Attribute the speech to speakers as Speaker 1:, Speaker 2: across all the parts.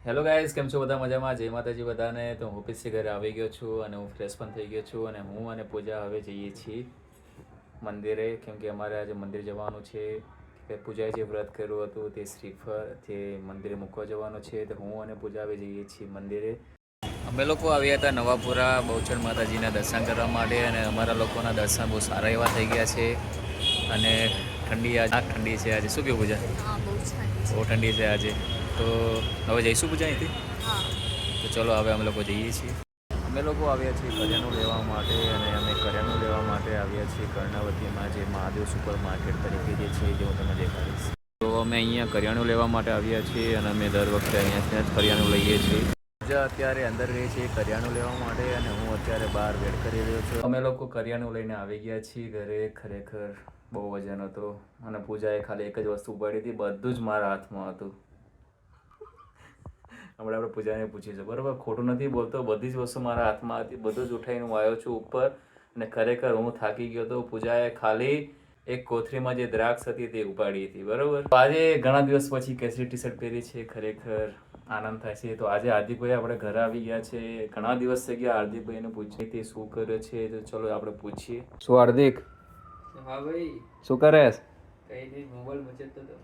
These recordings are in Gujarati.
Speaker 1: હેલો ગાઈઝ, કેમ છો બધા? મજામાં? જય માતાજી બધાને. તો હું ઓફિસથી ઘરે આવી ગયો છું અને હું ફ્રેશ પણ થઈ ગયો છું અને હું અને પૂજા હવે જઈએ છીએ મંદિરે, કેમ કે અમારે આજે મંદિર જવાનું છે. કે પૂજાએ જે વ્રત કર્યું હતું તે શ્રીફળ જે મંદિરે મૂકવા જવાનું છે, તો હું અને પૂજા હવે જઈએ છીએ મંદિરે. અમે લોકો આવ્યા હતા નવાપુરા બહુચર માતાજીના દર્શન કરવા માટે અને અમારા લોકોના દર્શન બહુ સારા એવા થઈ ગયા છે. અને ઠંડી છે આજે. શું કેવું પૂજા?
Speaker 2: હા, બહુ ઠંડી
Speaker 1: બહુ
Speaker 2: છે.
Speaker 1: ઠંડી છે આજે. તો હવે જઈશું પૂજા અહીંથી?
Speaker 2: હા.
Speaker 1: તો ચલો હવે અમે લોકો જઈએ છીએ. અમે લોકો આવ્યા છીએ કરિયાણું લેવા માટે અને અમે કરિયાણું લેવા માટે આવ્યા છીએ કર્ણાવતીમાં, જે મહાદેવ સુપર માર્કેટ તરીકે જે છે, જે હું તમને દેખાડીશ. તો અમે અહીંયા કરિયાણું લેવા માટે આવ્યા છીએ અને અમે દર વખતે અહીંયાથી જ કરિયાણું લઈએ છીએ. પૂજા અત્યારે અંદર ગઈ છે કરિયાણું લેવા માટે અને હું અત્યારે બહાર વેટ કરી રહ્યો છું. અમે લોકો કરિયાણું લઈને આવી ગયા છીએ ઘરે. ખરેખર બહુ વજન હતો અને પૂજાએ ખાલી એક જ વસ્તુ ઉપાડી હતી, બધું જ મારા હાથમાં હતું. હમણાં આપણે પૂજાને પૂછીશું, બરાબર? ખોટું નથી બોલતો, બધી જ વસ્તુ મારા હાથમાં હતી, બધું જ ઉઠાઈને હું આવ્યો છું ઉપર. અને ખરેખર હું થાકી ગયો હતો. પૂજાએ ખાલી એક કોથળીમાં જે દ્રાક્ષ હતી તે ઉપાડી હતી, બરાબર? આજે ઘણા દિવસ પછી કેસરી ટી શર્ટ પહેરી છે, ખરેખર આનંદ થાય છે. તો આજે હાર્દિકભાઈ આપણે ઘરે આવી ગયા છે. ઘણા દિવસ થઈ ગયા હાર્દિકભાઈને પૂછીએ તે શું કરે છે, તો ચલો આપણે પૂછીએ. શું હાર્દિક?
Speaker 3: હા ભાઈ.
Speaker 1: શું કરે?
Speaker 3: કઈ નહીં, મોબાઈલ મચેતો હતો.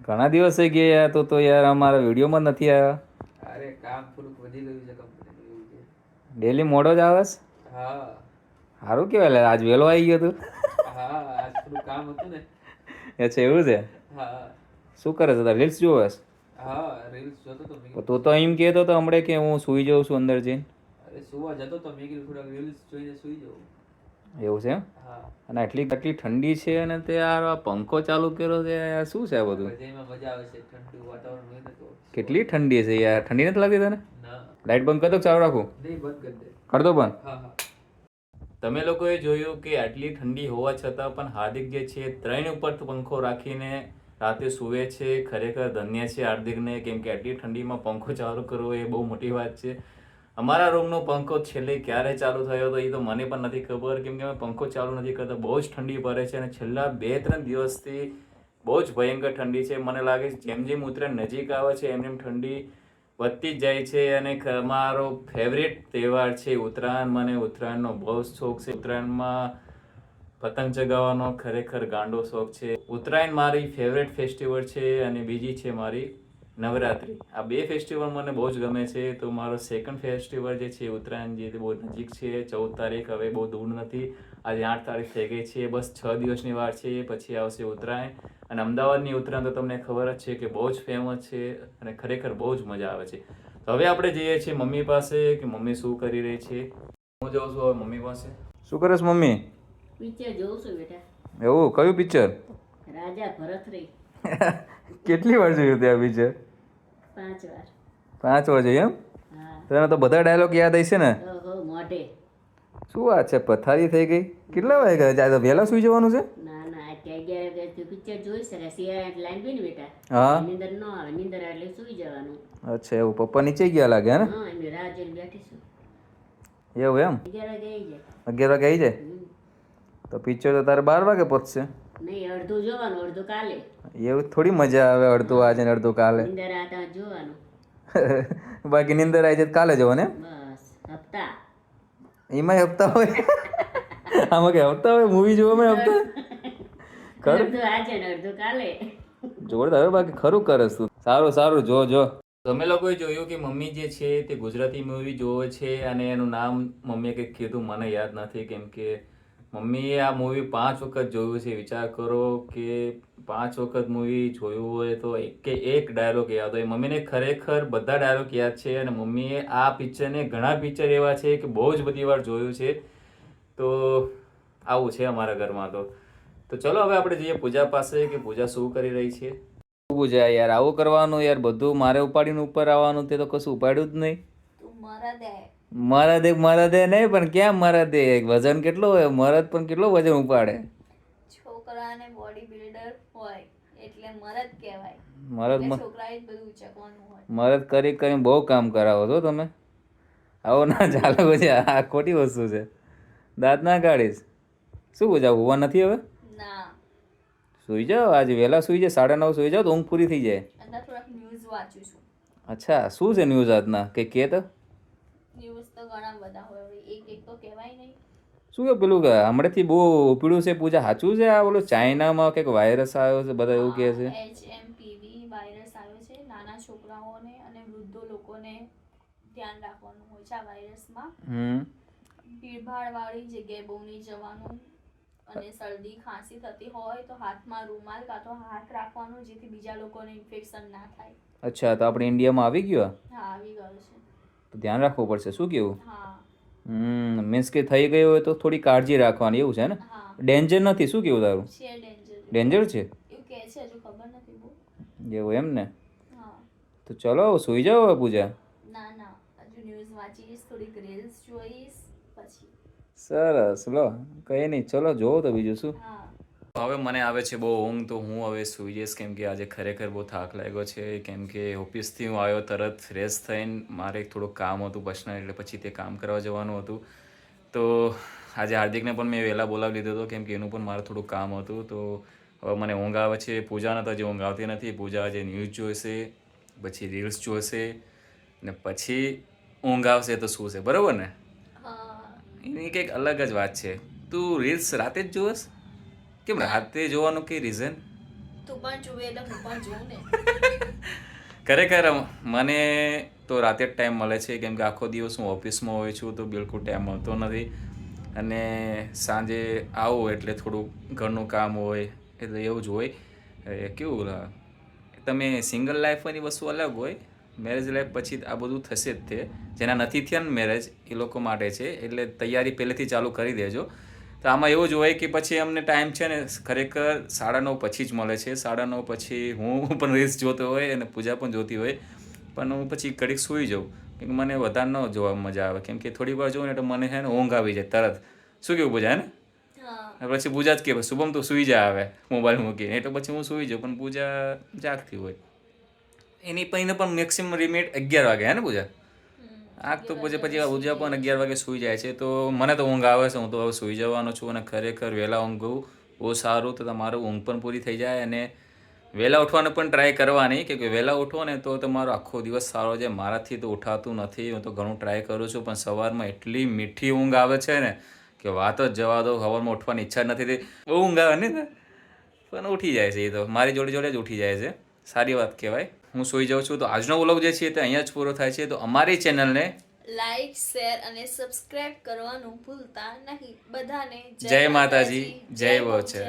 Speaker 1: ઘણા દિવસ થઈ ગયા તો યાર અમારા વિડીયોમાં નથી આવ્યા.
Speaker 3: અરે કામ થોડુંક વધી ગયું છે કંપનીનું, એવું છે.
Speaker 1: ડેલી મોડો જ આવેસ?
Speaker 3: હા.
Speaker 1: સારું કહેવાય, આજ વહેલો આવી ગયો તું.
Speaker 3: હા, આજ થોડું કામ હતું ને.
Speaker 1: અચ્છા, એવું છે?
Speaker 3: હા.
Speaker 1: શું કરે છે? રીલ્સ જોવેસ?
Speaker 3: હા, રીલ્સ જોતો તો મેં કીધું
Speaker 1: તું તો
Speaker 3: સુઈ
Speaker 1: એમ
Speaker 3: જાઉં.
Speaker 1: કહેતો તો હમણાં કે હું સૂઈ જાઉં છું અંદર જઈને.
Speaker 3: અરે સુવા જતો તો મેં કીધું થોડાક રીલ્સ જોઈને સુઈ જાઉં.
Speaker 1: એવું છે એમ?
Speaker 3: હા.
Speaker 1: અને આટલી ઠંડી છે અને તે યાર આ પંખો ચાલુ કર્યો છે યાર, શું છે આ બધું?
Speaker 3: બધામાં મજા આવે છે, ઠંડુ વાતાવરણ હોય ને તો.
Speaker 1: કેટલી ઠંડી છે યાર, ઠંડી નથી લાગતી તને?
Speaker 3: ના.
Speaker 1: લાઇટ બંધ કરતો ચાલુ રાખું?
Speaker 3: નહીં, બંધ કરી દે.
Speaker 1: કર દો બંધ.
Speaker 3: હા હા.
Speaker 1: તમે લોકોએ જોયું કે આટલી ઠંડી હોવા છતાં પણ હાર્દિક જે છે ત્રણ ઉપર પંખો રાખીને રાતે સૂવે છે. ખરેખર ધન્ય છે હાર્દિકને, કેમ કે આટલી ઠંડીમાં પંખો ચાલુ કરવો એ બહુ મોટી વાત છે. અમારા રૂમનો પંખો છેલ્લે ક્યારે ચાલુ થયો હતો એ તો મને પણ નથી ખબર, કેમ કે અમે પંખો ચાલુ નથી કરતા. બહુ જ ઠંડી પડે છે અને છેલ્લા 2-3 દિવસથી બહુ જ ભયંકર ઠંડી છે. મને લાગે છે જેમ જેમ ઉત્તરાયણ નજીક આવે છે એમ એમ ઠંડી વધતી જ જાય છે. અને અમારો ફેવરેટ તહેવાર છે ઉત્તરાયણ. મને ઉત્તરાયણનો બહુ જ શોખ છે. ઉત્તરાયણમાં પતંગ ચગાવવાનો ખરેખર ગાંડો શોખ છે. ઉત્તરાયણ મારી ફેવરેટ ફેસ્ટિવલ છે અને બીજી છે મારી નવરાત્રિ. આ બે ફેસ્ટિવલ મને બહુ જ ગમે છે. તો મારો સેકન્ડ ફેસ્ટિવલ જે છે ઉત્તરાયણ, જે બહુ નજીક છે. 14 તારીખ હવે બહુ દૂર નથી. આજે 8 તારીખ થઈ ગઈ છે. બસ 6 દિવસની વાર છે, પછી આવશે ઉત્તરાયણ. અને અમદાવાદની ઉત્તરાયણ તો તમને ખબર જ છે કે બહુ જ ફેમસ છે અને ખરેખર બહુ જ મજા આવે છે. તો હવે આપણે જઈએ છીએ મમ્મી પાસે કે મમ્મી શું કરી રહી છે. હું જાઉં છું હવે મમ્મી પાસે. શું કરે છે મમ્મી?
Speaker 2: પિક્ચર જોઉં છું બેટા.
Speaker 1: એવું? કયું પિક્ચર?
Speaker 2: રાજા ભરતરી.
Speaker 1: કેટલી વાર જોયું તે આ પિક્ચર?
Speaker 2: 5 વાર.
Speaker 1: 5 વાર જોયું એમ?
Speaker 2: હા.
Speaker 1: તને તો બધા ડાયલોગ યાદ હશે ને?
Speaker 2: ઓહો, મોઢે.
Speaker 1: શું વાત છે, પથારી થઈ ગઈ? કેટલા વાગ્યા? આજે વહેલા સુઈ જવાનું છે?
Speaker 2: ના ના, અત્યારે 11 વાગે પિક્ચર જોઈ શકે. શિયાળા લાઈન બી ને બેટા.
Speaker 1: હા.
Speaker 2: નીંદર ન આવે, નીંદર એટલે સુઈ જવાનું.
Speaker 1: અચ્છા, એવું? પપ્પા નીચે ગયા લાગે હે ને?
Speaker 2: હા, એમની રાહ જોઈને બેઠી છું.
Speaker 1: એવું એમ?
Speaker 2: 11 વાગે આવી જાય.
Speaker 1: 11 વાગે આવી જાય?
Speaker 2: હમ.
Speaker 1: તો પિક્ચર તો તારે 12 વાગે પહોંચશે.
Speaker 2: નહીં, અડધું જોવાનું, અડધું કાલે.
Speaker 1: એવું થોડી મજા આવે, અડધું આજે ને અડધું કાલે.
Speaker 2: નીંદર આતા જોવાનું.
Speaker 1: બાકી નીંદર આવી જાય તો કાલે જવાનું એમ?
Speaker 2: બસ હપ્તા.
Speaker 1: એમાંય હપ્તા હોય? આમાં કે હપ્તા હોય મૂવી જોવામાં હપ્તા?
Speaker 2: અડધું આજે ને અડધું કાલે.
Speaker 1: જોરદાર. બાકી ખરું કરસ તું. સારું સારું, જો જો. તમે લોકોએ જોયું કે મમ્મી જે છે તે ગુજરાતી મૂવી જોવે છે અને એનું નામ મમ્મીએ કંઈક કીધું, મને યાદ નથી, કેમ કે મમ્મીએ આ મૂવી 5 વખત જોયું છે. વિચાર કરો કે 5 વખત મૂવી જોયું હોય તો એક ડાયલોગ યાદ હોય. મમ્મીને ખરેખર બધા ડાયલોગ યાદ છે અને મમ્મીએ આ પિક્ચરને ઘણા પિક્ચર એવા છે કે બહુ જ બધી વાર જોયું છે. તો આવું છે અમારા ઘરમાં. તો ચલો હવે આપણે જઈએ પૂજા પાસે કે પૂજા શું કરી રહી છે. પૂજા યાર, આવું કરવાનું યાર, બધું મારે ઉપાડીને ઉપર આવવાનું, તે તો કશું ઉપાડ્યું જ નહીં.
Speaker 2: તું મારા દે.
Speaker 1: મારા દે નહીં, પણ ક્યાં મારા દે? વજન કેટલો હોય? મરદ પણ કેટલો વજન ઉપાડે?
Speaker 2: છોકરાને બોડી બિલ્ડર હોય એટલે મરદ કહેવાય.
Speaker 1: મરદ
Speaker 2: છોકરાએ જ બધું ઉચકવાનું હોય.
Speaker 1: મરદ કરીને બહુ કામ કરાવો છો તમે. આવો ના ચાલે પછી, આ ખોટી વસ્તુ છે. દાંત ના કાઢીશ. શું પૂજા, હોવા નથી હવે?
Speaker 2: ના.
Speaker 1: સુઈ જાઓ, આજે વહેલા સુઈ જાય, 9:30 સુઈ જાઓ તો ઊંઘ પૂરી થઈ જાય.
Speaker 2: અંદર થોડાક ન્યૂઝ વાંચું છું.
Speaker 1: અચ્છા, શું છે ન્યૂઝ આજના કંઈ કહે તો?
Speaker 2: ન્યૂઝ તો ઘણા બધા હોય હવે એક એક તો કહેવાય નહીં.
Speaker 1: શું કે પેલું હમણાંથી બહુ ઉપડ્યું છે પૂજા, સાચું છે આ ઓલું ચાઇનામાં કંઈક વાયરસ આવ્યો છે બધા એવું કહે છે?
Speaker 2: HMPV વાયરસ આવ્યો છે. નાના છોકરાઓને અને વૃદ્ધો લોકોને ધ્યાન રાખવાનું હોય છે આ વાયરસમાં. ભીડભાડવાળી જગ્યાએ બહુ નહીં જવાનું અને શરદી ખાંસી થતી હોય તો હાથમાં રૂમાલ કાં તો હાથ રાખવાનું જેથી બીજા લોકોને ઇન્ફેક્શન ના થાય.
Speaker 1: અચ્છા, તો આપણે ઇન્ડિયામાં આવી ગયો?
Speaker 2: હા, આવી ગયો છે.
Speaker 1: તો ધ્યાન રાખવું પડશે, શું કેવું?
Speaker 2: હા.
Speaker 1: મીન્સ કે થઈ ગયું હોય તો થોડી કાળજી રાખવાની એવું છે ને?
Speaker 2: હા.
Speaker 1: ડેન્જર નથી, શું કેવું તારું?
Speaker 2: છે ડેન્જર.
Speaker 1: ડેન્જર છે
Speaker 2: એવું કહે છે, હજુ ખબર નથી બહુ.
Speaker 1: એવું એમ ને?
Speaker 2: હા.
Speaker 1: તો ચલો સુઈ જાઓ હવે પૂજા.
Speaker 2: ના ના, હજુ ન્યૂઝ વાંચીશ, થોડીક રીલ્સ જોઈશ પછી.
Speaker 1: સરસ, લો કંઈ નહીં, ચલો જોવો તો બીજું શું.
Speaker 2: હા.
Speaker 1: હવે મને આવે છે બહુ ઊંઘ, તો હું હવે સૂઈ જઈશ કેમ કે આજે ખરેખર બહુ થાક લાગ્યો છે. કેમ કે ઓફિસથી હું આવ્યો તરત ફ્રેશ થઈને મારે એક થોડુંક કામ હતું પર્સનલ, એટલે પછી તે કામ કરવા જવાનું હતું. તો આજે હાર્દિકને પણ મેં વહેલા બોલાવી લીધો હતો કેમ કે એનું પણ મારે થોડુંક કામ હતું. તો હવે મને ઊંઘ આવે છે. પૂજાને તો હજી ઊંઘ આવતી નથી. પૂજા આજે ન્યૂઝ જોઈશે, પછી રીલ્સ જોશે ને પછી ઊંઘ આવશે તો શું છે, બરાબર ને? એની કંઈક અલગ જ વાત છે. તું રીલ્સ રાતે જ જોઈશ? કેમ રાતે જોવાનું કઈ રીઝન?
Speaker 2: તું પણ જુએ એટલે હું પણ જોઉં ને.
Speaker 1: ખરેખર મને તો રાતે જ ટાઈમ મળે છે કેમ કે આખો દિવસ હું ઓફિસમાં હોઉં છું તો બિલકુલ ટાઈમ મળતો નથી. અને સાંજે આવું એટલે થોડુંક ઘરનું કામ હોય એટલે એવું જ હોય. કેવું તમે સિંગલ લાઈફની વસ્તુ અલગ હોય, મેરેજ લાઈફ પછી આ બધું થશે જ. તે જેના નથી થયા ને મેરેજ એ લોકો માટે છે, એટલે તૈયારી પહેલેથી ચાલુ કરી દેજો. તો આમાં એવું જ હોય કે પછી અમને ટાઈમ છે ને ખરેખર 9:30 પછી જ મળે છે. 9:30 પછી હું પણ રીલ્સ જોતો હોય અને પૂજા પણ જોતી હોય, પણ હું પછી ઘડીક સૂઈ જાઉં કેમ કે મને વધારે ન જોવા મજા આવે. કેમ કે થોડી વાર જોઉં ને તો મને છે ને ઊંઘ આવી જાય તરત. શું કેવું પૂજા, હે ને? પછી પૂજા જ કે શુભમ તું સૂઈ જા આવે મોબાઈલ મૂકીને, એટલે પછી હું સૂઈ જાઉં. પણ પૂજા જાગતી હોય. એની પણ મેક્સિમમ લિમિટ 11 વાગે, હે ને પૂજા? આગ તો પછી પૂજા પણ 11 વાગે સૂઈ જાય છે. તો મને તો ઊંઘ આવે છે, હું તો હવે સૂઈ જવાનો છું. અને ખરેખર વહેલા ઊંઘવું બહુ સારું, તો તમારું ઊંઘ પણ પૂરી થઈ જાય. અને વહેલા ઉઠવાનો પણ ટ્રાય કરવાની કે વહેલા ઉઠો ને તો તમારો આખો દિવસ સારો જાય. મારાથી તો ઉઠાતું નથી, હું તો ઘણું ટ્રાય કરું છું, પણ સવારમાં એટલી મીઠી ઊંઘ આવે છે ને કે વાત જ જવા દો. સવારમાં ઉઠવાની ઈચ્છા જ નથી થતી. બહુ ઊંઘ આવે ને, પણ ઉઠી જાય છે. એ તો મારી જોડે જોડે જ ઉઠી જાય છે. સારી વાત કહેવાય. હું સૂઈ જાઉં છું. તો આજનો વ્લોગ જે છે તે અહીંયા જ પૂરો થાય છે. તો અમારી ચેનલને
Speaker 2: લાઈક, શેર અને સબસ્ક્રાઇબ કરવાનું ભૂલતા નહીં. બધાને
Speaker 1: જય માતાજી, જય વોચર.